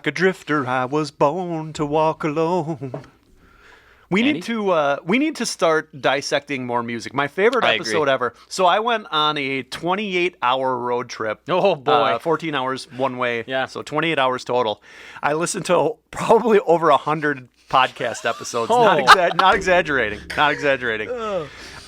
a drifter, I was born to walk alone. We need to start dissecting more music. My favorite episode ever. So I went on a 28-hour road trip. Oh, boy. 14 hours one way. Yeah. So 28 hours total. I listened to probably over 100 podcast episodes. Oh. Not exaggerating. Not exaggerating.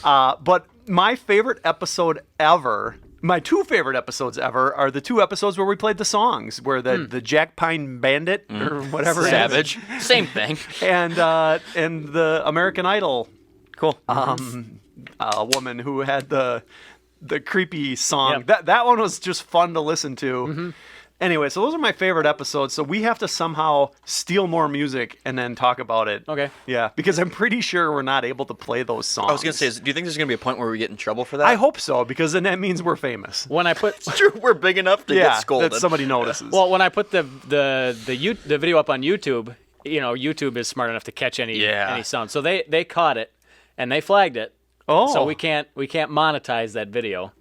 But my favorite episode ever, my two favorite episodes ever, are the two episodes where we played the songs, where the Jack Pine Bandit or whatever Savage. Same thing. and the American Idol Cool. woman who had the creepy song. Yep. That one was just fun to listen to. Anyway, so those are my favorite episodes. So we have to somehow steal more music and then talk about it. Okay. Yeah, because I'm pretty sure we're not able to play those songs. I was going to say, do you think there's going to be a point where we get in trouble for that? I hope so, because then that means we're famous. When I put It's true. We're big enough to get scolded. that somebody notices. well, when I put the video up on YouTube, YouTube is smart enough to catch any sound. So they caught it and they flagged it. Oh. So we can't monetize that video.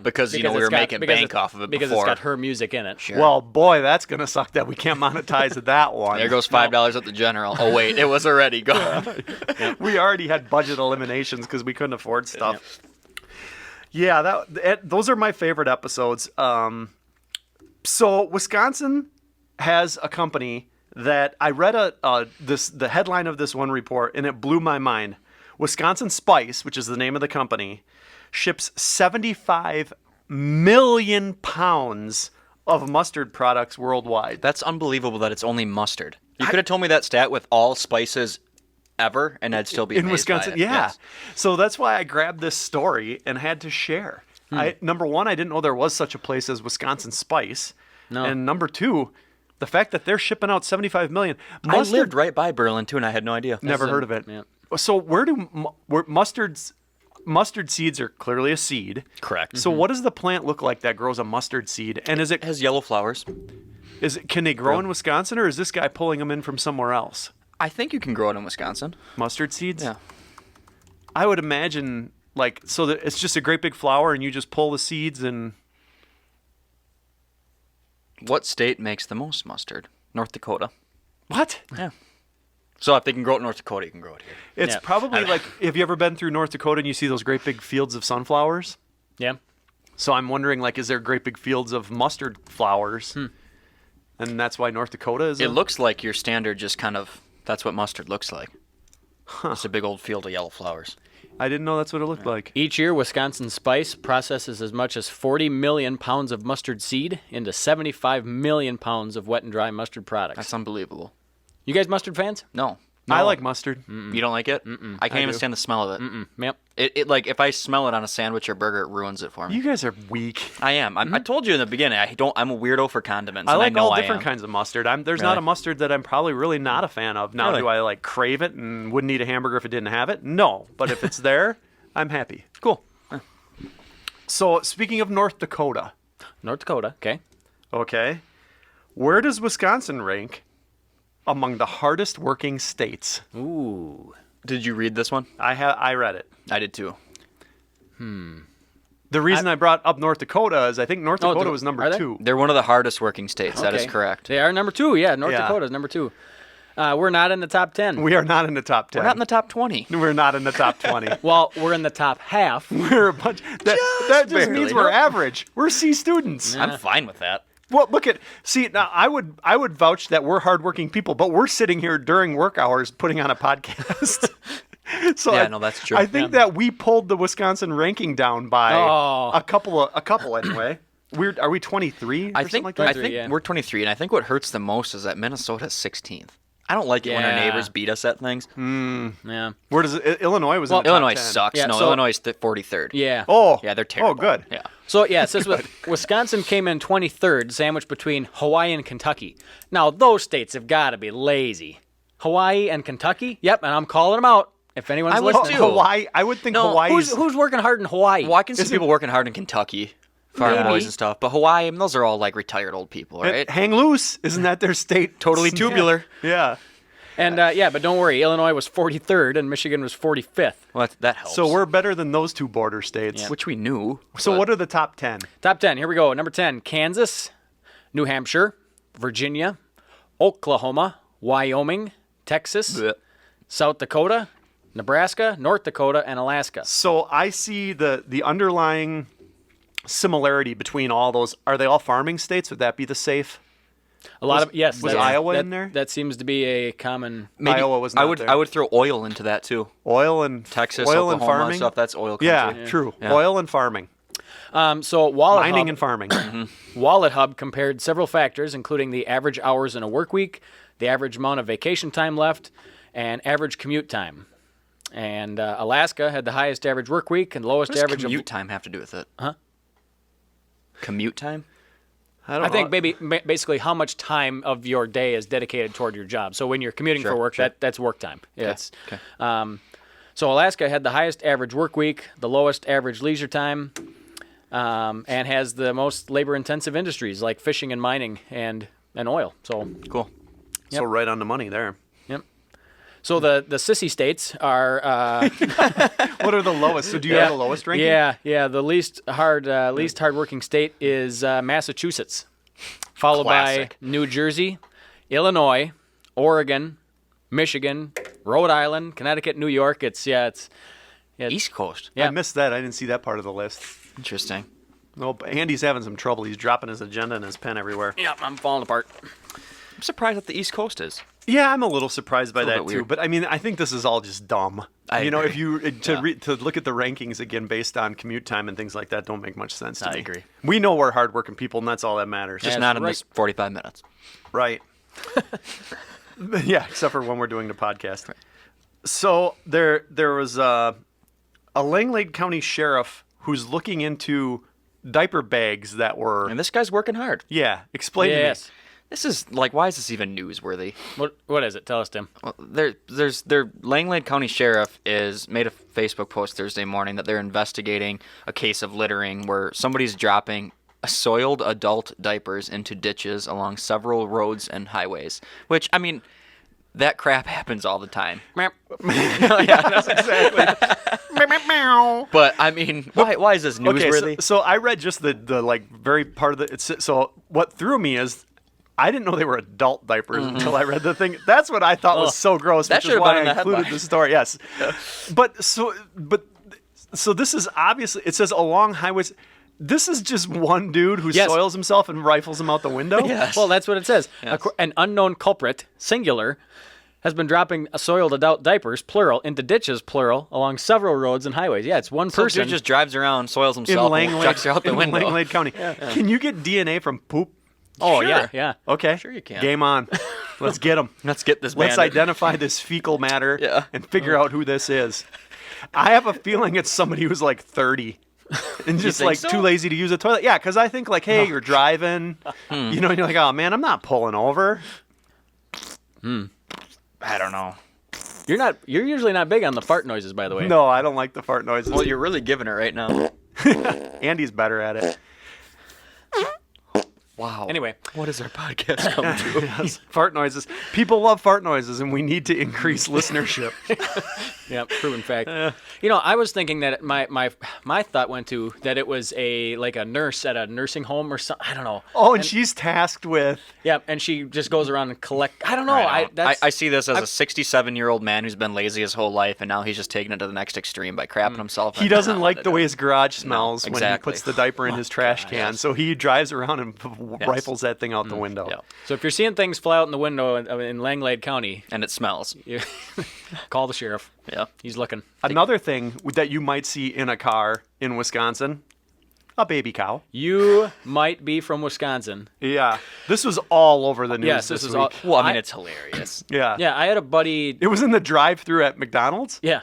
Because we were making bank off of it because before. it's got her music in it. Sure. Well, boy, that's going to suck that we can't monetize that one. There goes $5 at the general. Oh, wait, it was already gone. We already had budget eliminations because we couldn't afford stuff. Yeah, those are my favorite episodes. So Wisconsin has a company that I read the headline of this one report, and it blew my mind. Wisconsin Spice, which is the name of the company, ships 75 million pounds of mustard products worldwide. That's unbelievable that it's only mustard. You could have told me that stat with all spices ever, and I'd still be in amazed Wisconsin. by it. Yeah. Yes. So that's why I grabbed this story and had to share. Number one, I didn't know there was such a place as Wisconsin Spice. No. And number two, the fact that they're shipping out 75 million. I lived right by Berlin, too, and I had no idea. Never heard of it. Yeah. So where mustard seeds are clearly a seed. Correct. So what does the plant look like that grows a mustard seed? And It has yellow flowers. can they grow in Wisconsin, or is this guy pulling them in from somewhere else? I think you can grow it in Wisconsin. Mustard seeds? Yeah. I would imagine so that it's just a great big flower and you just pull the seeds and What state makes the most mustard? North Dakota. what? Yeah. So if they can grow it in North Dakota, you can grow it here. It's Yeah. probably like, have you ever been through North Dakota and you see those great big fields of sunflowers? Yeah. So I'm wondering, is there great big fields of mustard flowers? And that's why North Dakota is. It looks like your standard just kind of, that's what mustard looks like. It's a big old field of yellow flowers. I didn't know that's what it looked like. Each year, Wisconsin Spice processes as much as 40 million pounds of mustard seed into 75 million pounds of wet and dry mustard products. That's unbelievable. You guys mustard fans? No. I like mustard. You don't like it? I can't even stand the smell of it. Yep. It like if I smell it on a sandwich or burger, it ruins it for me. You guys are weak. I am. I told you in the beginning. I'm a weirdo for condiments. I and like know all I different am. kinds of mustard. There's not Really? a mustard that I'm probably really not a fan of. Now, Really? do I crave it and wouldn't eat a hamburger if it didn't have it? No. But if it's there, I'm happy. Cool. So speaking of North Dakota, North Dakota. Okay. where does Wisconsin rank among the hardest working states? Ooh. Did you read this one? I read it. I did too. The reason I brought up North Dakota is I think North Oh, Dakota was number are they? 2. They're one of the hardest working states. That is Okay. correct. They are number 2. Yeah, North Yeah. Dakota is number 2. We're not in the top 10. We are not in the top 10. We're not in the top 20. We're not in the top 20. Well, we're in the top half. We're a bunch. That just barely. means we're average. We're C students. I'm fine with that. Well, now I would vouch that we're hardworking people, but we're sitting here during work hours putting on a podcast. So Yeah, no, that's true. I think that we pulled the Wisconsin ranking down by Oh. a couple anyway. Are we 23? I or think something like that? I think yeah. we're 23, and I think what hurts the most is that Minnesota's 16th. I don't like it when our Yeah. neighbors beat us at things. Yeah. Where does Illinois was in the top Illinois 10. sucks. Yeah, no, so- Illinois is 43rd. Yeah. Oh, Yeah, they're terrible. Oh, good. Yeah. So, yeah, it says Wisconsin came in 23rd, sandwiched between Hawaii and Kentucky. Now, those states have got to be lazy. Hawaii and Kentucky? Yep, and I'm calling them out. If anyone's I would listening. too. Hawaii. I would think No, Hawaii's. Who's working hard in Hawaii? Well, I can see people working hard in Kentucky, farm Maybe. boys and stuff. But Hawaii, I mean, those are all like retired old people, right? Hang loose, isn't that their state? Totally tubular. Yeah. And, yeah, but don't worry. Illinois was 43rd and Michigan was 45th. Well, that helps. So we're better than those two border states. which we knew. So but- what are the top 10? Top 10. Here we go. Number 10, Kansas, New Hampshire, Virginia, Oklahoma, Wyoming, Texas, Blech. South Dakota, Nebraska, North Dakota, and Alaska. So I see the underlying similarity between all those. Are they all farming states? Would that be the safe? A lot of yes. was that- Iowa that- in there? That seems to be a common. Maybe Iowa was I not would there. I would throw oil into that too. Oil and Texas, oil and Oklahoma, farming. stuff. That's oil country. Yeah, true. Yeah. Oil and farming, So Wallet mining Hub, and farming. Wallet Hub compared several factors, including the average hours in a work week, the average amount of vacation time left, and average commute time. And Alaska had the highest average work week and lowest What does average commute of. time have to do with it? Huh? Commute time? don't I think know. basically how much time of your day is dedicated toward your job. So when you're commuting Sure, for work, sure. that's work time. Yeah, Okay. So Alaska had the highest average work week, the lowest average leisure time, and has the most labor-intensive industries like fishing and mining and oil. So Cool. So right on the money there. yep. So the sissy states are What are the lowest? So do you have the lowest ranking? Yeah. The least hardworking state is Massachusetts, followed Classic. by New Jersey, Illinois, Oregon, Michigan, Rhode Island, Connecticut, New York. It's East Coast. Yeah. I missed that. I didn't see that part of the list. Interesting. No, but Andy's having some trouble. He's dropping his agenda and his pen everywhere. Yep, I'm falling apart. I'm surprised that the East Coast is. Yeah, I'm a little surprised by It's a that little too. bit weird. But I mean, I think this is all just dumb. I you know, agree. if you Yeah. to look at the rankings again based on commute time and things like that, don't make much sense to I me. agree. We know we're hardworking people, and that's all that matters. Just Yeah, not in right. this 45 minutes. Right. Yeah, except for when we're doing the podcast. So there was a Langlade County sheriff who's looking into diaper bags that were. And this guy's working hard. Yeah, explain Yes. to me. This is like, why is this even newsworthy? What is it? Tell us, Tim. Well, their Langlade County Sheriff made a Facebook post Thursday morning that they're investigating a case of littering where somebody's dropping soiled adult diapers into ditches along several roads and highways. Which, I mean, that crap happens all the time. But I mean, why is this newsworthy? Okay, so I read just the like very part of the. So what threw me is. I didn't know they were adult diapers until I read the thing. That's what I thought was so gross, That which is should've why been in I the included headline. the story. Yes, but this is obviously it says along highways. This is just one dude who Yes. soils himself and rifles him out the window. Yes. Well, that's what it says. Yes. An unknown culprit, singular, has been dropping soiled adult diapers, plural, into ditches, plural, along several roads and highways. Yeah, it's one So person. dude just drives around, soils In himself, and Langlade, chucks it out the in window. Langlade County. Can you get DNA from poop? Oh, Sure. yeah. Okay, Sure you can. Game on. Let's get them. Let's get this Let's bandit. identify this fecal matter Yeah. and figure out who this is. I have a feeling it's somebody who's like 30 and just think like so? too lazy to use a toilet. Yeah, because I think like, hey, you're driving, you know, and you're like, oh man, I'm not pulling over. I don't know. You're usually not big on the fart noises, by the way. No, I don't like the fart noises. Well, you're really giving it right now. Andy's better at it. Wow. Anyway. What does our podcast come to? Yes, fart noises. People love fart noises, and we need to increase listenership. Yeah, proven fact. You know, I was thinking that my thought went to that it was a nurse at a nursing home or something. I don't know. Oh, and she's tasked with. Yeah, and she just goes around and collect. I don't know. I see this as a 67-year-old man who's been lazy his whole life, and now he's just taking it to the next extreme by crapping himself. He doesn't like the way his garage smells when he exactly. puts the diaper in his trash can, so he drives around and rifles that thing out the window. Yeah. So if you're seeing things fly out in the window in Langlade County, And it smells. you call the sheriff. Yeah. He's looking. Another thing that you might see in a car in Wisconsin, a baby cow. You might be from Wisconsin. Yeah, this was all over the news Yes, this this is week. all. Well, I mean, it's hilarious. Yeah. Yeah, I had a buddy. It was in the drive-through at McDonald's. Yeah.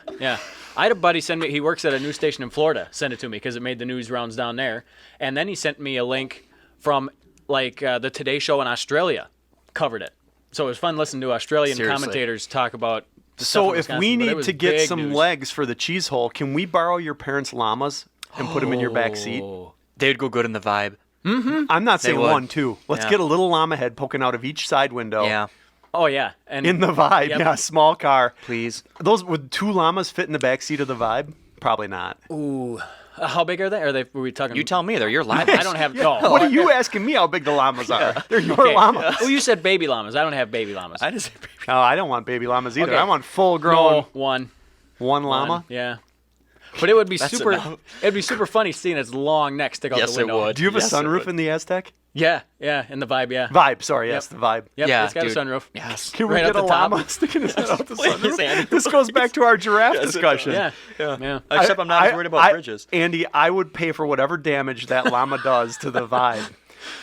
I had a buddy send me. He works at a news station in Florida. Send it to me because it made the news rounds down there. And then he sent me a link from the Today Show in Australia. Covered it. So it was fun listening to Australian Seriously. commentators talk about. The stuff So in if Wisconsin, we but it need was to get big some news. legs for the Cheezehole, can we borrow your parents' llamas and put them in your back seat? They'd go good in the vibe. I'm not saying would. 1, 2. Let's Yeah. get a little llama head poking out of each side window. Yeah. Oh yeah, and In the Vibe, Yep. yeah, small car. Please. Those would 2 llamas fit in the back seat of the Vibe? Probably not. ooh, How big are they? Were we talking? You tell me. They're your llamas. I don't have. No. What are you asking me how big the llamas are? They're your llamas. Well, you said baby llamas. I don't have baby llamas. I just No, I don't want baby llamas either. Okay. I want full-grown one llama. One, yeah. But it would be super. enough. It'd be super funny seeing its long neck stick out Yes, the it window. would. Do you have Yes, a it sunroof would. in the Aztec? Yeah, in the Vibe, yeah. Vibe, sorry, yes, the Vibe. Yep, Yeah, it's got dude. a sunroof. Yes. Can we Right get at a the top. llama sticking his head out the Please, Andy, sunroof? This goes back to our giraffe Yes, it discussion. Yeah, Yeah. yeah. Except I'm not as worried about bridges. Andy, I would pay for whatever damage that llama does to the Vibe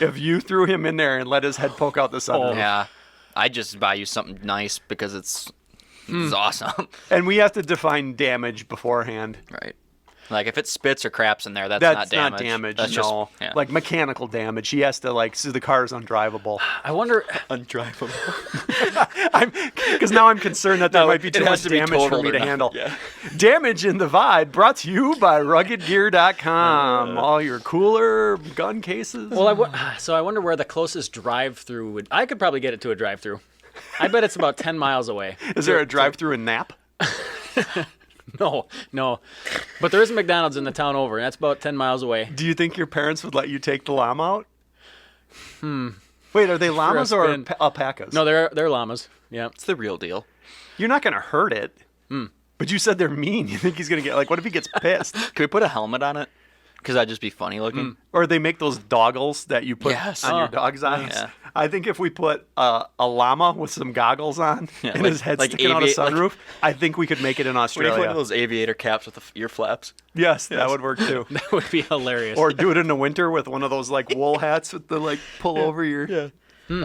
if you threw him in there and let his head poke out the sunroof. Yeah. I'd just buy you something nice because it's awesome. And we have to define damage beforehand. Right. Like if it spits or craps in there, that's That's not damage. That's no. just yeah. Like mechanical damage. He has to so the car is undrivable. I wonder. undrivable. Because now I'm concerned that there No, might be it too has much to be damage for totaled me or to not. handle. Yeah. Damage in the Vibe brought to you by RuggedGear.com. All your cooler gun cases. Well, I wonder where the closest drive-through would. I could probably get it to a drive-through. I bet it's about 10 miles away. Is there a drive-through in Nap? No. But there is a McDonald's in the town over, and that's about 10 miles away. Do you think your parents would let you take the llama out? Wait, are they llamas or spin. alpacas? No, they're llamas. Yeah. It's the real deal. You're not going to hurt it. But you said they're mean. You think he's going to get, what if he gets pissed? Could we put a helmet on it? Because that'd just be funny looking. Or they make those doggles that you put Yes. on your Oh, dog's eyes. yeah. I think if we put a llama with some goggles on and like- his head like sticking out a like- sunroof, I think we could make it in What if Australia. one of those aviator caps with the ear flaps? Yes, that would work too. That would be hilarious. Or do it in the winter with one of those wool hats with the pull over your. Yeah.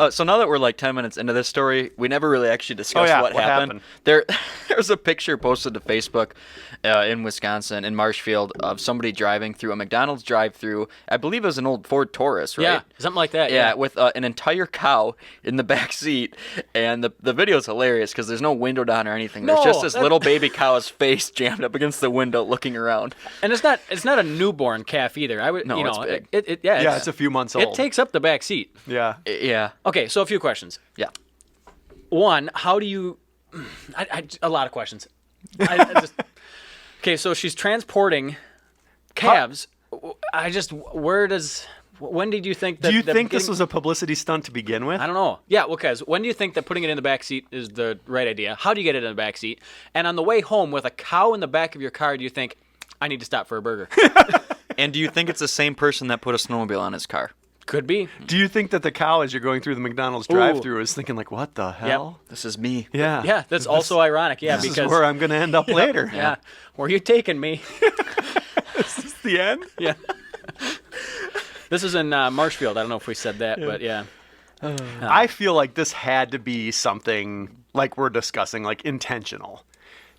So now that we're 10 minutes into this story, we never really actually discussed yeah, what what happened. There's a picture posted to Facebook in Wisconsin, in Marshfield, of somebody driving through a McDonald's drive-through. I believe it was an old Ford Taurus, right? Yeah, something like that. Yeah, with an entire cow in the back seat, and the video's hilarious because there's no window down or anything. There's No, just this that- little baby cow's face jammed up against the window, looking around. And it's not a newborn calf either. I would, No, it's big. It's a few months old. It takes up the back seat. Yeah. Yeah, Okay, so a few questions. yeah. One, how do you? A lot of questions. Okay, so she's transporting calves. When did you think that? Do you think this was a publicity stunt to begin with? I don't know. Yeah, well, because when do you think that putting it in the back seat is the right idea? How do you get it in the back seat? And on the way home with a cow in the back of your car, do you think I need to stop for a burger? And do you think it's the same person that put a snowmobile on his car? Could be. Do you think that the cow, as you're going through the McDonald's drive-through, is thinking what the hell? This is me. Yeah. Yeah, that's also ironic. Yeah, This because is where I'm going to end up later. yeah, where are you taking me? Is this the end? Yeah. This is in Marshfield. I don't know if we said that, but yeah. I feel like this had to be something like we're discussing, intentional.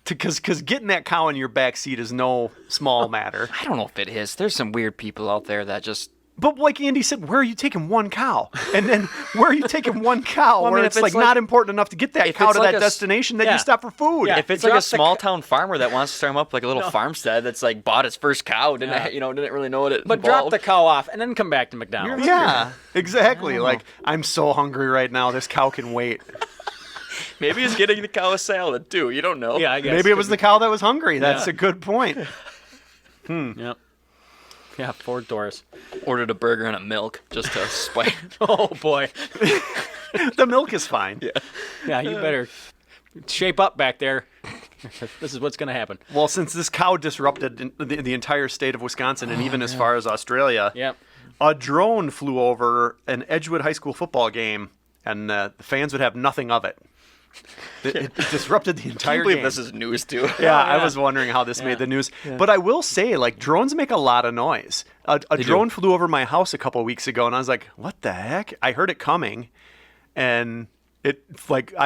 Because getting that cow in your back seat is no small matter. I don't know if it is. There's some weird people out there that just... But like Andy said, where are you taking one cow? And then where are you taking one cow Well, I where mean, it's if it's not important enough to get that if cow it's to like that a s- destination that yeah. you stop for food? Yeah. If it's Drop like a the small town farmer that wants to start him up like a little No. farmstead that's bought his first cow, didn't really know what it But drop involved. the cow off and then come back to McDonald's. Yeah, exactly. I'm so hungry right now. This cow can wait. Maybe he's getting the cow a salad too. You don't know. Yeah, I guess. Maybe it was the cow that was hungry. That's Yeah. a good point. Yep. Yeah, Ford Taurus. Ordered a burger and a milk just to spite. Oh boy. The milk is fine. Yeah, you better shape up back there. This is what's going to happen. Well, since this cow disrupted the entire state of Wisconsin and even as far as Australia, Yep. a drone flew over an Edgewood High School football game, and the fans would have nothing of it. It disrupted the I entire can't believe game. this is news too. Yeah, I yeah. was wondering how this made the news. But I will say, drones make a lot of noise. A drone flew over my house a couple weeks ago, and I was like, what the heck? I heard it coming, and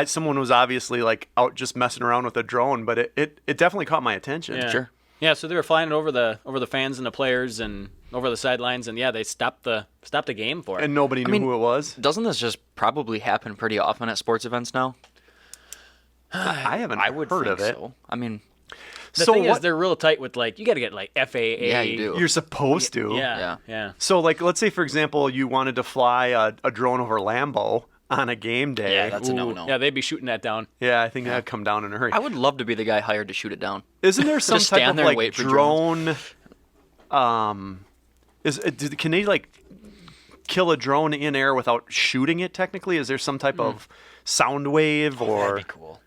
someone was obviously out just messing around with a drone, but it definitely caught my attention. Yeah. Sure. Yeah, so they were flying it over the fans and the players and over the sidelines, and yeah, they stopped the game for it. And nobody knew who it was. Doesn't this just probably happen pretty often at sports events now? I haven't I would heard think of it. so. I mean, the So thing is, what- they're real tight with you got to get FAA. yeah, you do. You're supposed to. Yeah. So, let's say, for example, you wanted to fly a drone over Lambeau on a game day. Yeah, that's a no-no. Yeah, they'd be shooting that down. Yeah, I think that'd come down in a hurry. I would love to be the guy hired to shoot it down. Isn't there some Just type stand of there and wait for drone can they like kill a drone in air without shooting it? Technically, is there some type of sound wave or? That'd be cool.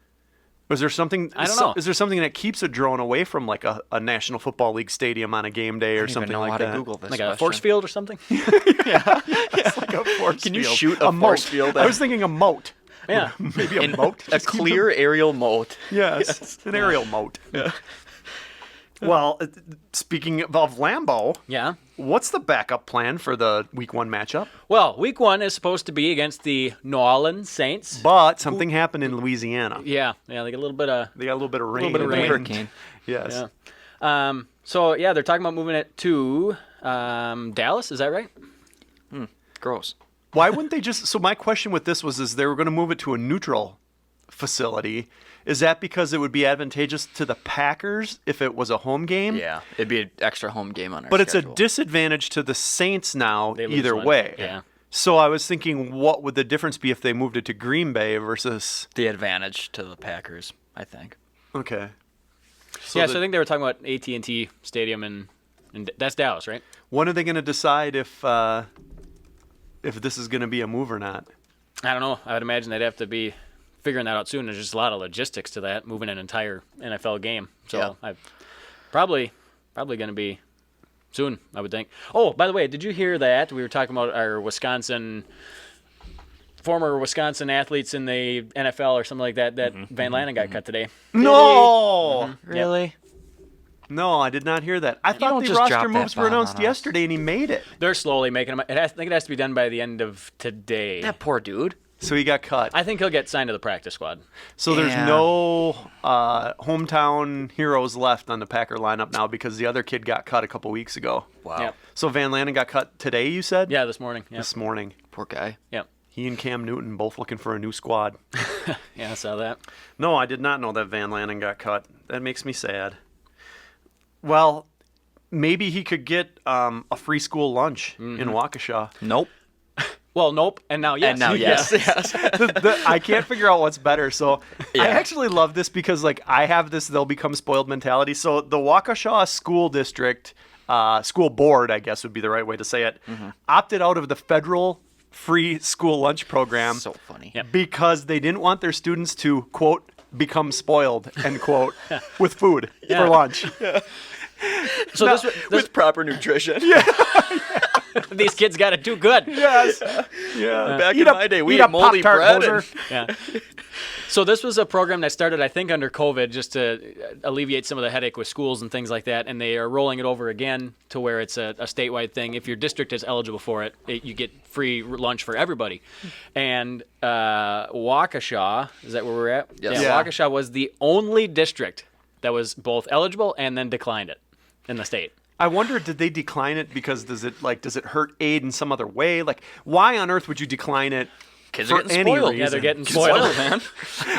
Is there something? I don't know. Is there something that keeps a drone away from like a National Football League stadium on a game day or something like that? Google this Like a question. force field or something? It's like a force Can you field. shoot a force moat. field I at- was thinking a moat. Yeah. Maybe a moat. A Just keep clear aerial moat. them- Yes, an aerial moat. Well, speaking of Lambeau, Yeah. what's the backup plan for the Week 1 matchup? Well, week 1 is supposed to be against the New Orleans Saints. But something happened in Louisiana. Yeah. They got a little bit of. They got a little bit of rain. bit of in rain. there. Hurricane. Yes. Yeah. So yeah, they're talking about moving it to Dallas. Is that right? Gross. Why wouldn't they just? So my question with this is they were going to move it to a neutral facility. Is that because it would be advantageous to the Packers if it was a home game? Yeah, it'd be an extra home game on our But it's a schedule. disadvantage to the Saints now They lose either one. way. Yeah. So I was thinking, what would the difference be if they moved it to Green Bay versus? the advantage to the Packers, I think. Okay. So I think they were talking about AT&T Stadium and that's Dallas, right? when are they going to decide if this is going to be a move or not? I don't know. I would imagine they'd have to be figuring that out soon. There's just a lot of logistics to that, moving an entire NFL game. So Yeah. I probably going to be soon, I would think. Oh, by the way, did you hear that? We were talking about our former Wisconsin athletes in the NFL or something like that, Van Lanen got cut today. No, Really? no, I did not hear that. I thought don't the just roster drop that moves were bomb announced on us. yesterday, and he made it. They're slowly making them. I think it has to be done by the end of today. That poor dude. So he got cut. I think he'll get signed to the practice squad. So there's Yeah. no hometown heroes left on the Packer lineup now because the other kid got cut a couple weeks ago. Wow. Yep. So Van Lanen got cut today, you said? Yeah, this morning. Yep. This morning. Poor guy. Yep. He and Cam Newton both looking for a new squad. Yeah, I saw that. No, I did not know that Van Lanen got cut. That makes me sad. Well, maybe he could get a free school lunch in Waukesha. Nope. Well, nope. And now, yes. And now, yes. yes. I can't figure out what's better. So Yeah. I actually love this because like I have this they'll become spoiled mentality. So the Waukesha School District, school board, I guess would be the right way to say it, opted out of the federal free school lunch program So funny. Yep. because they didn't want their students to, quote, become spoiled, end quote, with food Yeah. for lunch. So this With proper nutrition. these kids got it too good. Yes. Yeah. Back Eat in a- my day, we eat ate a moldy Pop-Tart, bread. Hoser. Yeah. So this was a program that started, I think, under COVID, just to alleviate some of the headache with schools and things like that. And they are rolling it over again to where it's a statewide thing. If your district is eligible for it, you get free lunch for everybody. And Waukesha, is that where we're at? Yes. Yeah. Waukesha was the only district that was both eligible and then declined it in the state. I wonder, did they decline it because does it hurt aid in some other way? Like, why on earth would you decline it? Kids for are getting any spoiled. reason? Yeah, they're getting Spoiled, spoiled. man.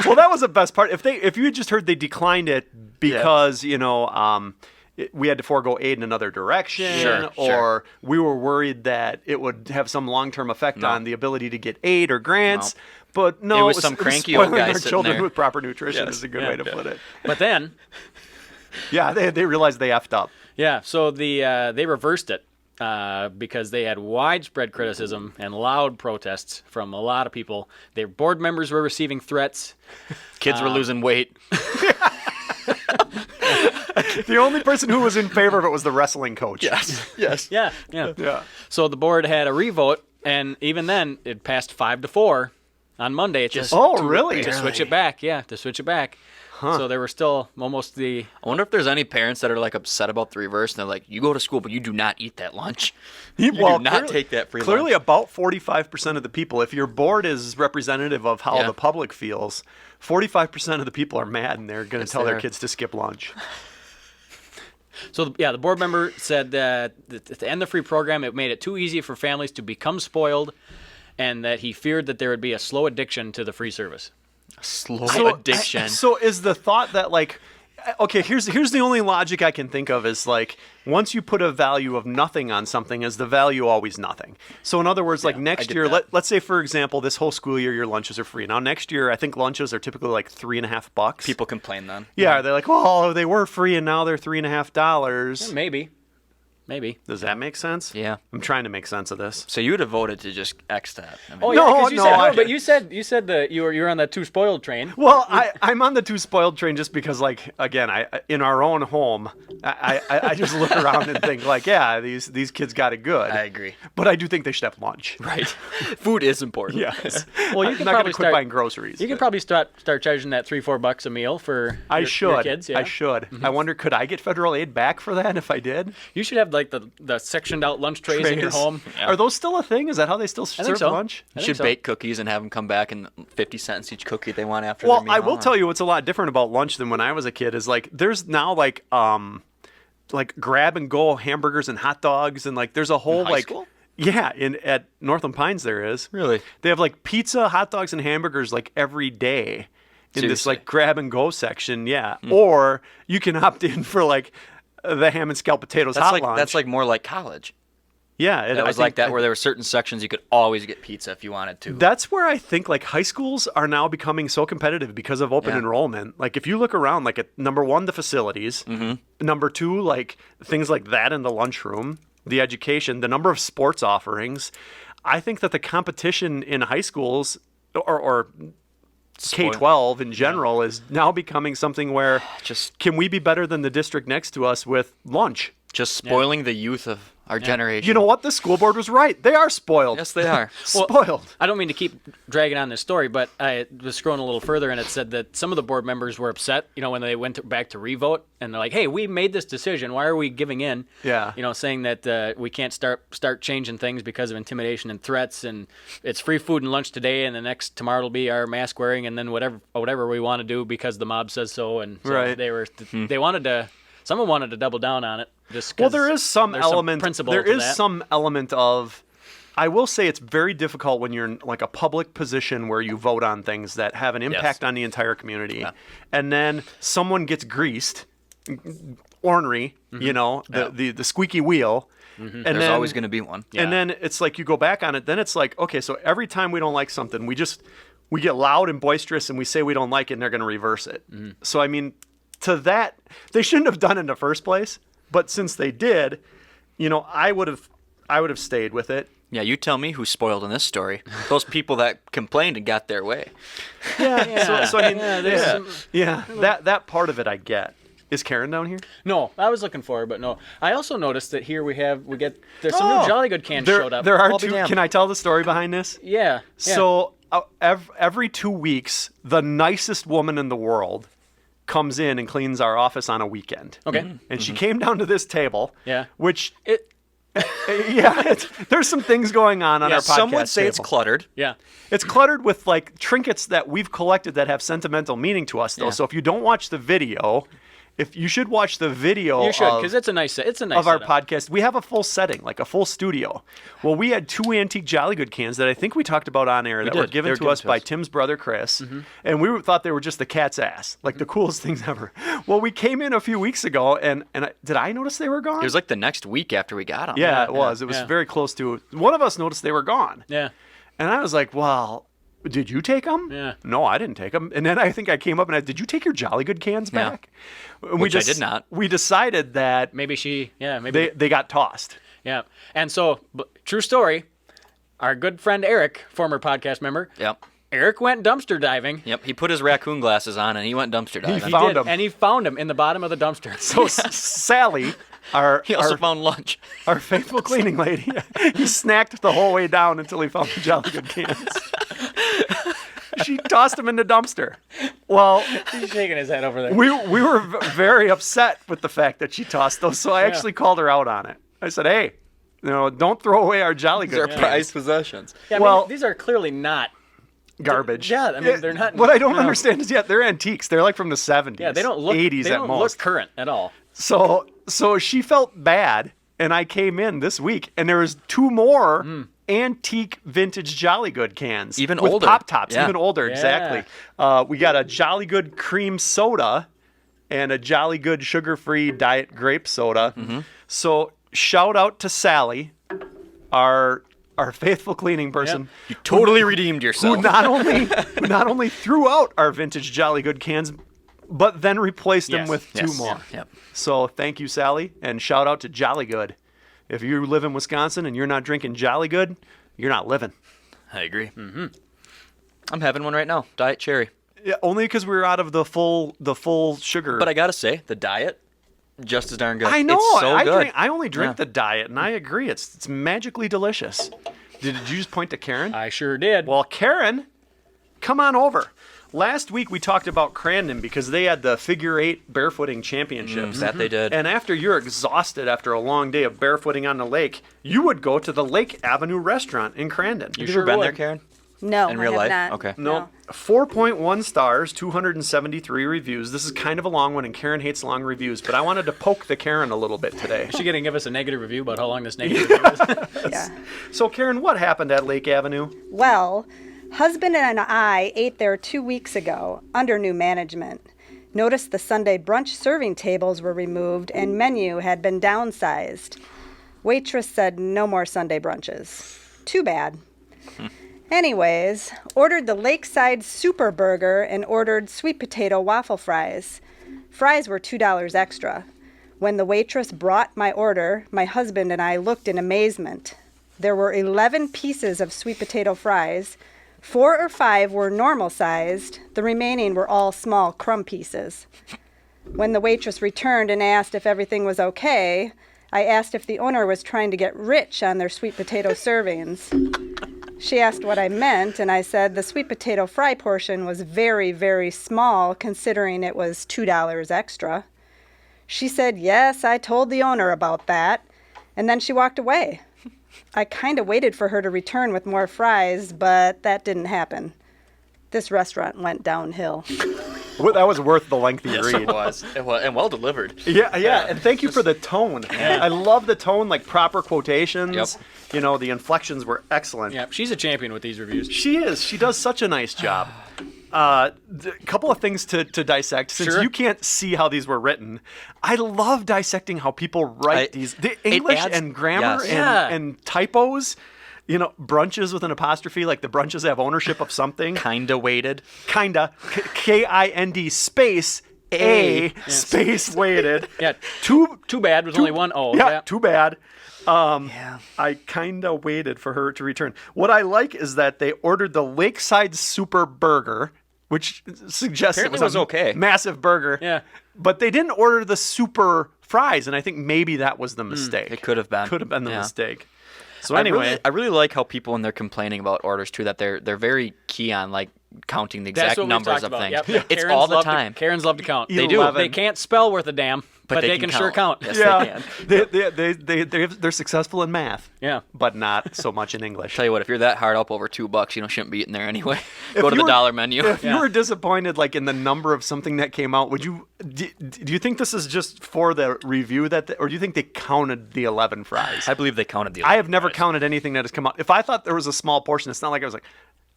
Well, that was the best part. If you had just heard they declined it because we had to forego aid in another direction, Sure, or we were worried that it would have some long-term effect No. on the ability to get aid or grants. But no, It was some cranky old spoiling guy our sitting children there. with proper nutrition Yes. is a good Yeah. way to put it. But then, Yeah, they realized they effed up. yeah, so they reversed it because they had widespread criticism and loud protests from a lot of people. Their board members were receiving threats. Kids were losing weight. The only person who was in favor of it was the wrestling coach. Yes. Yes. Yeah. Yeah. So the board had a revote, and even then, it passed 5-4 on Monday. It just Oh, really? to switch it back. Yeah, to switch it back. So there were still almost the I wonder if there's any parents that are like upset about the reverse and they're like, you go to school, but you do not eat that lunch. You do not take that free Clearly, lunch. about 45% of the people, if your board is representative of how Yeah. the public feels, 45% of the people are mad and they're going to Yes, tell they their are. kids to skip lunch. So, the board member said that to end the free program, it made it too easy for families to become spoiled, and that he feared that there would be a slow addiction to the free service. Slow addiction. So is the thought that like, okay, here's the only logic I can think of is like once you put a value of nothing on something, is the value always nothing? So in other words, like next get year, that. let's say for example, this whole school year your lunches are free. Now next year, I think lunches are typically like $3.50. People complain then. yeah, they're like, well, they were free and now they're $3.50. Maybe. Maybe. Does that make sense? Yeah. I'm trying to make sense of this. So you would have voted to just X that. I mean, Oh, No, yeah, 'cause you no, said, I- but you said that you were on that too spoiled train. Well, I'm on the too spoiled train just because, like, again, I in our own home, I just look around and think, like, yeah, these kids got it good. I agree. But I do think they should have lunch. Right. Food is important. Yes. Well, you I'm could not probably gonna quit start buying groceries. You could but probably start charging that $3-4 a meal for I your should. kids. Yeah. I should. I wonder, could I get federal aid back for that if I did? You should have like the sectioned out lunch trays in your Trays. home. Are those still a thing? Is that how they still think serve so. lunch? I You think should so. bake cookies and have them come back and 50 cents each cookie they want after Well, their meal. I will tell you what's a lot different about lunch than when I was a kid is like there's now like grab and go hamburgers and hot dogs and like there's a whole high like school? yeah, at Northland Pines there is. Really? They have like pizza, hot dogs and hamburgers like every day in this Seriously? like grab and go section, yeah. Or you can opt in for like the ham and scalloped potatoes hot lunch. That's like more like college. yeah, It was like that where there were certain sections you could always get pizza if you wanted to. That's where I think like high schools are now becoming so competitive because of open Yeah. enrollment. Like if you look around, like at number one, the facilities, number two, like things like that in the lunchroom, the education, the number of sports offerings. I think that the competition in high schools or K-12 in general is now becoming something where Just can we be better than the district next to us with lunch? spoiling the youth of our generation. You know what? The school board was right. They are spoiled. Yes, they are. Spoiled. I don't mean to keep dragging on this story, but I was scrolling a little further, and it said that some of the board members were upset, when they went back to revote, and they're like, "Hey, we made this decision. Why are we giving in?" Yeah. Saying that we can't start changing things because of intimidation and threats, and it's free food and lunch today, and the next tomorrow will be our mask wearing, and then whatever we want to do because the mob says so. And so Right. they wanted to. Someone wanted to double down on it. Just 'cause Well, there is some there's element. principle There to is that. some element of. I will say it's very difficult when you're in like a public position where you vote on things that have an impact on the entire community, and then someone gets greased, ornery, the squeaky wheel, and There's then always going to be one. and then it's like you go back on it. Then it's like okay, so every time we don't like something, we get loud and boisterous and we say we don't like it, and they're going to reverse it. So I mean, to that they shouldn't have done it in the first place. But since they did, I would have stayed with it. Yeah, you tell me who's spoiled in this story. Those people that complained and got their way. Yeah. So I mean, there's some- that part of it I get. Is Karen down here? No, I was looking for her, but no. I also noticed that here there's some new Jolly Good cans showed up. There are I'll be two. damned. Can I tell the story behind this? Yeah. So every 2 weeks, the nicest woman in the world comes in and cleans our office on a weekend. Okay. And she came down to this table. Yeah. Which It. there's some things going on our podcast. Some would say it's table. cluttered. Yeah. It's cluttered with like trinkets that we've collected that have sentimental meaning to us, though. Yeah. So if you don't watch the video, if you should watch the video, You should, of- because it's a nice of our setup. podcast. We have a full setting, like a full studio. Well, we had 2 antique Jolly Good cans that I think we talked about on air that were did. given They were to given us to by us. Tim's brother Chris, and we thought they were just the cat's ass, like the coolest things ever. Well, we came in a few weeks ago, and did I notice they were gone? It was like the next week after we got them. yeah, it was. It was yeah. very close to. One of us noticed they were gone. Yeah. And I was like, well, did you take them? Yeah. No, I didn't take them. And then I think I came up and did you take your Jolly Good cans Yeah. back? And Which I did not. We decided that Maybe they got tossed. Yeah. And so, true story, our good friend Eric, former podcast member, Yep. Eric went dumpster diving. Yep. He put his raccoon glasses on and he went dumpster diving. He found them. And he found him in the bottom of the dumpster. So Sally, our He also found lunch. our faithful cleaning lady, he snacked the whole way down until he found the Jolly Good cans. She tossed them in the dumpster. Well, He's shaking his head over there. we were very upset with the fact that she tossed those, so I actually called her out on it. I said, "Hey, don't throw away our Jolly These are Good prized possessions. Yeah, well- these are clearly not. garbage." Yeah, I mean, they're not. What I don't no. understand is, they're antiques. They're like from the 70s. Yeah, they don't look 80s they at don't most. look current at all. So she felt bad, and I came in this week, and there was 2 more antique vintage Jolly Good cans, Even with older. Pop Tops, Yeah. even older, Yeah. exactly. We got a Jolly Good cream soda and a Jolly Good sugar-free diet grape soda. So shout out to Sally, our faithful cleaning person. You totally redeemed yourself. Who not only threw out our vintage Jolly Good cans, but then replaced them Yes. with 2 Yes. more. Yep. So thank you, Sally, and shout out to Jolly Good. If you live in Wisconsin and you're not drinking Jolly Good, you're not living. I agree. I'm having one right now. Diet cherry. Yeah, only because we were out of the full sugar. But I gotta say, the diet, just as darn good. I know. It's so good. I only drink Yeah. the diet, and I agree. It's magically delicious. Did you just point to Karen? I sure did. Well, Karen, come on over. Last week we talked about Crandon because they had the figure 8 barefooting championships. That they did. And after you're exhausted after a long day of barefooting on the lake, you would go to the Lake Avenue restaurant in Crandon. You sure ever been would. there, Karen? No, In I real have life? not. Okay. No. 4.1 stars, 273 reviews. This is kind of a long one, and Karen hates long reviews, but I wanted to poke the Karen a little bit today. Is she going to give us a negative review about how long this negative review is? Yeah. So, Karen, what happened at Lake Avenue? Well, husband and I ate there 2 weeks ago under new management. Noticed the Sunday brunch serving tables were removed and menu had been downsized. Waitress said no more Sunday brunches. Too bad. Anyways, ordered the Lakeside Super Burger and ordered sweet potato waffle fries. Fries were $2 extra. When the waitress brought my order, my husband and I looked in amazement. There were 11 pieces of sweet potato fries. 4 or 5 were normal sized. The remaining were all small crumb pieces. When the waitress returned and asked if everything was okay, I asked if the owner was trying to get rich on their sweet potato servings. She asked what I meant, and I said the sweet potato fry portion was very, very small, considering it was $2 extra. She said, yes, I told the owner about that, and then she walked away. I kind of waited for her to return with more fries, but that didn't happen. This restaurant went downhill. Well, that was worth the lengthy Yes, read. it was. And well delivered. Yeah, and thank you for the tone. I love the tone, like proper quotations. Yep. You know, the inflections were excellent. Yeah, she's a champion with these reviews. She is. She does such a nice job. A couple of things to dissect. Since Sure. you can't see how these were written, I love dissecting how people write these. The English adds- and grammar yes. Yeah. and typos. You know, brunches with an apostrophe, like the brunches have ownership of something. Kinda weighted. Kinda. K-I-N-D space A space weighted. Yeah, too bad. There's only one O. Yeah, too bad. Yeah. I kind of waited for her to return. What I like is that they ordered the Lakeside Super Burger, which suggests Apparently it was was okay. massive burger. Yeah. But they didn't order the super fries, and I think maybe that was the mistake. It could have been. Could have been the Yeah. mistake. So anyway, I really like how people, when they're complaining about orders too, that they're very key on like counting the That's exact what we numbers talked of about. things. Yep. It's Karens all the love time. Karens love to count. They do. 11. They can't spell worth a damn, but they can sure count. Yes, yeah, they can. they're successful in math. Yeah. But not so much in English. Tell you what, if you're that hard up over $2, you shouldn't be eating there anyway. If Go to you the were- dollar menu. If you Yeah. were disappointed, like in the number of something that came out, would you? Do you think this is just for the review or do you think they counted the 11 fries? I believe they counted the. I have never fries. counted anything that has come out. If I thought there was a small portion, it's not like I was like,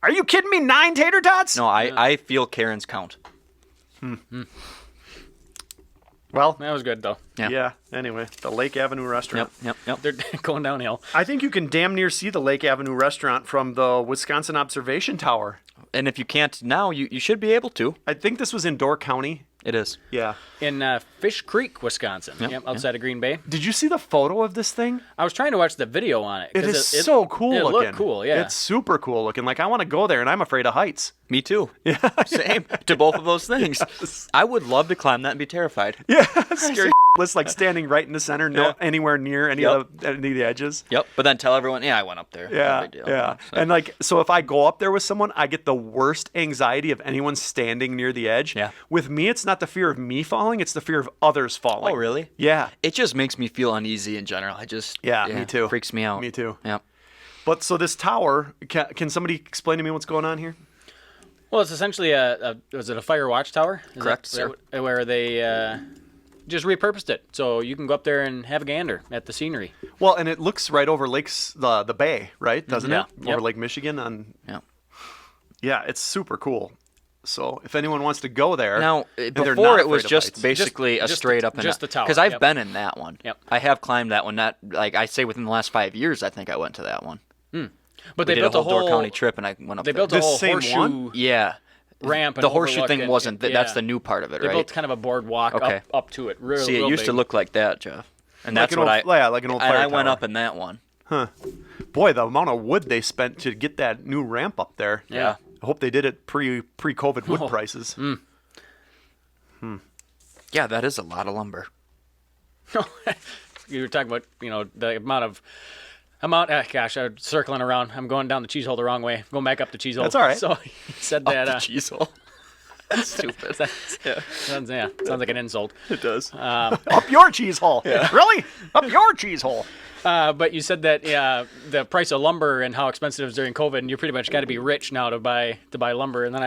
"Are you kidding me? 9 tater tots?" No, I feel Karen's count. Well, That was good though. yeah. Anyway, the Lake Avenue restaurant. Yep. They're going downhill. I think you can damn near see the Lake Avenue restaurant from the Wisconsin Observation Tower. And if you can't now, you should be able to. I think this was in Door County. It is. Yeah. In Fish Creek, Wisconsin. Yep, outside of Green Bay. Did you see the photo of this thing? I was trying to watch the video on it. It 'cause is so cool it looking. looked cool, yeah. It's super cool looking. Like, I want to go there, and I'm afraid of heights. Me too. Yeah. Same to both of those things. I would love to climb that and be terrified. Yeah, scary. It's like standing right in the center, no anywhere near any Yep. of the edges. Yep. But then tell everyone, yeah, I went up there. No Yeah, big deal. yeah. So- And like, so if I go up there with someone, I get the worst anxiety of anyone standing near the edge. Yeah. With me, it's not the fear of me falling; it's the fear of others falling. Oh, really? Yeah. It just makes me feel uneasy in general. Yeah, me too. Freaks me out. Me too. Yep. But so this tower, can somebody explain to me what's going on here? Well, it's essentially was it a fire watch tower? Is Correct, that sir. Where they just repurposed it. So you can go up there and have a gander at the scenery. Well, and it looks right over lakes, the bay, right? Doesn't Yeah. it? Yep. Over Lake Michigan. Yeah. Yeah, it's super cool. So if anyone wants to go there, Now, and they're before not it was afraid of just heights. basically a just straight the- up and just the tower, Because I've yep. been in that one. Yep. I have climbed that one. Not like I say within the last 5 years. I think I went to that one. But We they did a built whole Door County trip, and I went up They there. built a This whole same horseshoe one? Yeah. ramp. And The horseshoe overlook thing and- wasn't. That's yeah. the new part of it, They right? built kind of a boardwalk Okay. up to it. Real, See, it real used to big. look like that, Jeff. And that's like what like an old and fire I went tower. up in that one. Boy, the amount of wood they spent to get that new ramp up there. Yeah. I hope they did it pre-COVID wood prices. Yeah, that is a lot of lumber. You were talking about, the amount. Gosh, I'm circling around. I'm going down the Cheezehole the wrong way. Going back up the Cheezehole. That's all right. So he said that. The Cheezehole. That's stupid. Sounds like an insult. It does. Up your cheese hole. Really? Up your cheese hole. But you said that the price of lumber and how expensive it is during COVID, and you pretty much got to be rich now to buy lumber. And then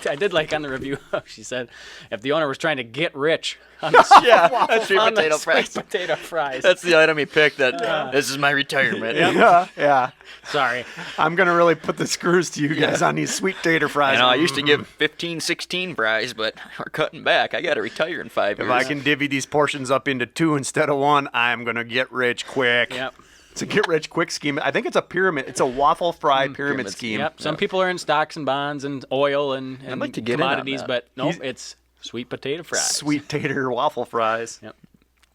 I did like on the review. She said if the owner was trying to get rich on the That's sweet on potato the fries. sweet potato fries. That's the item he picked. This is my retirement. Yeah. Sorry. I'm going to really put the screws to you guys on these sweet tater fries. I used to give 15, 16 fries, but we're cutting back. I got to retire in 5 years. If I can divvy these portions up into 2 instead of 1, I'm going to get rich quick. Yep. It's a get rich quick scheme. I think it's a pyramid. It's a waffle fry pyramid scheme. Yep. Some people are in stocks and bonds and oil and like to get in on commodities, that. but no, it's sweet potato fries. Sweet tater waffle fries. Yep.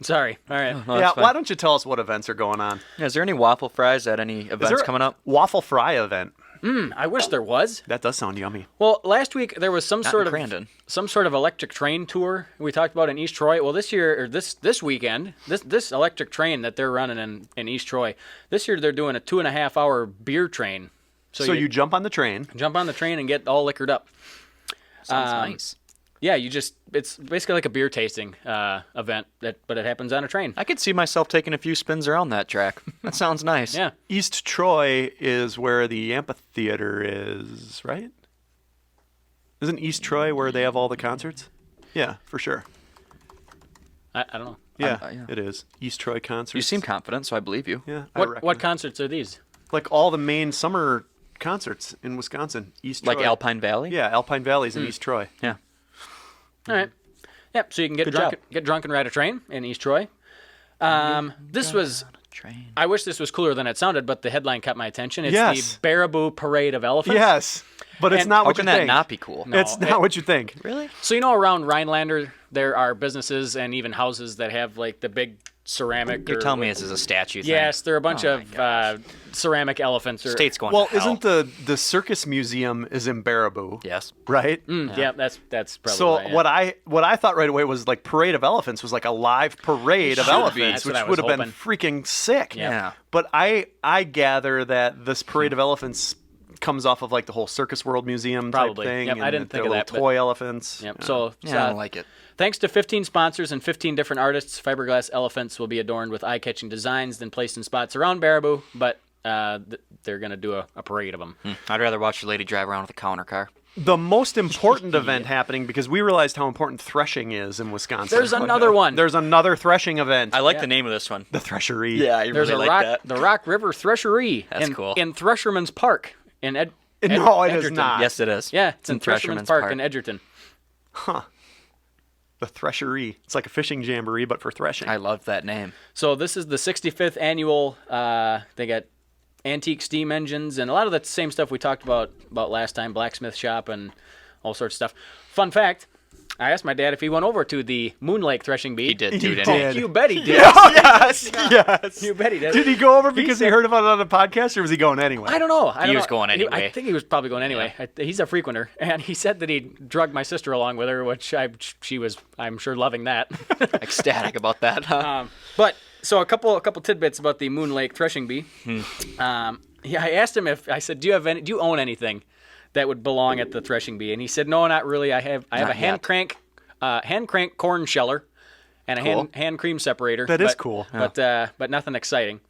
Sorry. All right. Oh, Yeah, that's fine. why don't you tell us what events are going on? Yeah, is there any waffle fries at any Is events there a coming up? Waffle fry event. I wish there was. That does sound yummy. Well, last week there was some Not sort in of Crandon. some sort of electric train tour we talked about in East Troy. Well, this year or this weekend, this electric train that they're running in East Troy, this year they're doing a 2.5 hour beer train. So you jump on the train. jump on the train and get all liquored up. Sounds nice. Yeah, it's basically like a beer tasting event, but it happens on a train. I could see myself taking a few spins around that track. That sounds nice. Yeah. East Troy is where the amphitheater is, right? Isn't East Troy where they have all the concerts? Yeah, for sure. I don't know. Yeah, yeah. it is. East Troy concerts. You seem confident, so I believe you. Yeah, What concerts are these? Like all the main summer concerts in Wisconsin. East Troy. Like Alpine Valley? Yeah, Alpine Valley's in East Troy. Yeah. All right. Yep. So you can Good job. get drunk and ride a train in East Troy. This was. Train. I wish this was cooler than it sounded, but the headline caught my attention. It's Yes. the Baraboo Parade of Elephants. Yes, but it's And not How what you can that think. not be cool? No. It's not what you think. Really? So around Rhinelander, there are businesses and even houses that have like the big ceramic. You're telling me this is a statue thing? Yes, there are a bunch Oh of my ceramic elephants. State's going Well, to hell. isn't the circus museum is in Baraboo? Yes. Right. Yeah, that's probably So right, yeah. what I thought right away was like Parade of Elephants was like a live parade of should be. elephants, That's which what I would was have been freaking sick. Yeah. But I gather that this Parade of Elephants comes off of like the whole Circus World Museum Probably. type thing. Yep, I and didn't think they're of that, little toy elephants. Yep. So Yeah, I don't like it. Thanks to 15 sponsors and 15 different artists, fiberglass elephants will be adorned with eye-catching designs then placed in spots around Baraboo, but they're going to do a parade of them. I'd rather watch a lady drive around with a counter car. The most important event happening because we realized how important threshing is in Wisconsin. There's another one. There's another threshing event. I like the name of this one. the Threshery. Yeah, I There's really a like that. the Rock River Threshery That's in, cool. in Thresherman's Park in No, it is Edgerton. not. Yes, it is. Yeah, it's in Thresherman's Park in Edgerton. The Threshery. It's like a fishing jamboree, but for threshing. I love that name. So this is the 65th annual. They got antique steam engines and a lot of the same stuff we talked about last time, blacksmith shop and all sorts of stuff. Fun fact, I asked my dad if he went over to the Moon Lake threshing bee. He did, He too, didn't did. he? You bet he did. yes, yes. You bet he did. Did he go over because he heard about it on the podcast, or was he going anyway? I don't know. He was going anyway. I think he was probably going anyway. He's a frequenter, and he said that he drugged my sister along with her, which she was, I'm sure, loving that. Ecstatic about that, huh? But so a couple tidbits about the Moon Lake threshing bee. I asked him I said, do you own anything that would belong at the threshing bee? And he said, no, not really. I have a hand crank corn sheller and a hand cream separator. That is cool. But nothing exciting.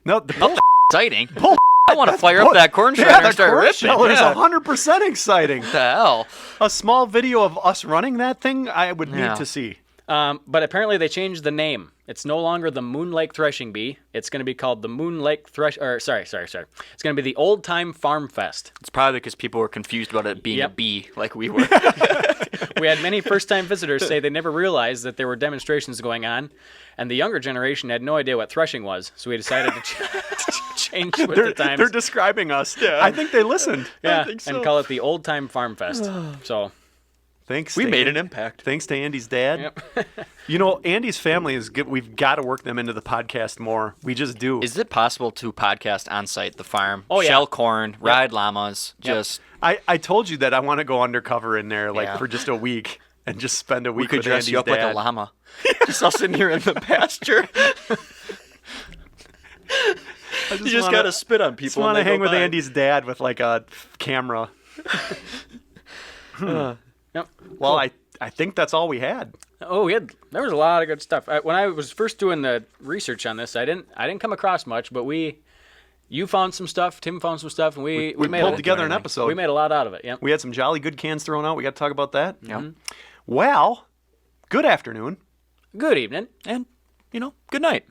No, the bull. Exciting. I want to fire up that corn shredder Yeah, and the start corn ripping. sheller is Yeah. 100% exciting. What the hell? A small video of us running that thing, I would Yeah. need to see. But apparently they changed the name. It's no longer the Moon Lake Threshing Bee. It's going to be called the Moon Lake sorry. It's going to be the Old Time Farm Fest. It's probably because people were confused about it being a Yep. bee, like we were. We had many first-time visitors say they never realized that there were demonstrations going on, and the younger generation had no idea what threshing was. So we decided to change with the times. They're describing us. Yeah. I think they listened. yeah, I think so. and call it the Old Time Farm Fest. So Thanks. We to made an impact. Thanks to Andy's dad. Yep. You know, Andy's family is good. We've got to work them into the podcast more. We just do. Is it possible to podcast on site, the farm? Oh, yeah. Shell corn, ride llamas, just... I told you that I want to go undercover in there, like Yeah. for just a week, and just spend a week We could with dress Andy's you up like dad. a llama. Just us in here in the pasture. You just wanna- gotta spit on Just people. want to when they hang go with by. Andy's dad with like a camera. Yep. Well, I think that's all we had. Oh, there was a lot of good stuff. When I was first doing the research on this, I didn't come across much, but you found some stuff, Tim found some stuff, and we made pulled together an episode. We made a lot out of it. Yep. We had some jolly good cans thrown out. We got to talk about that. Yeah. Well, good afternoon. Good evening. And, good night.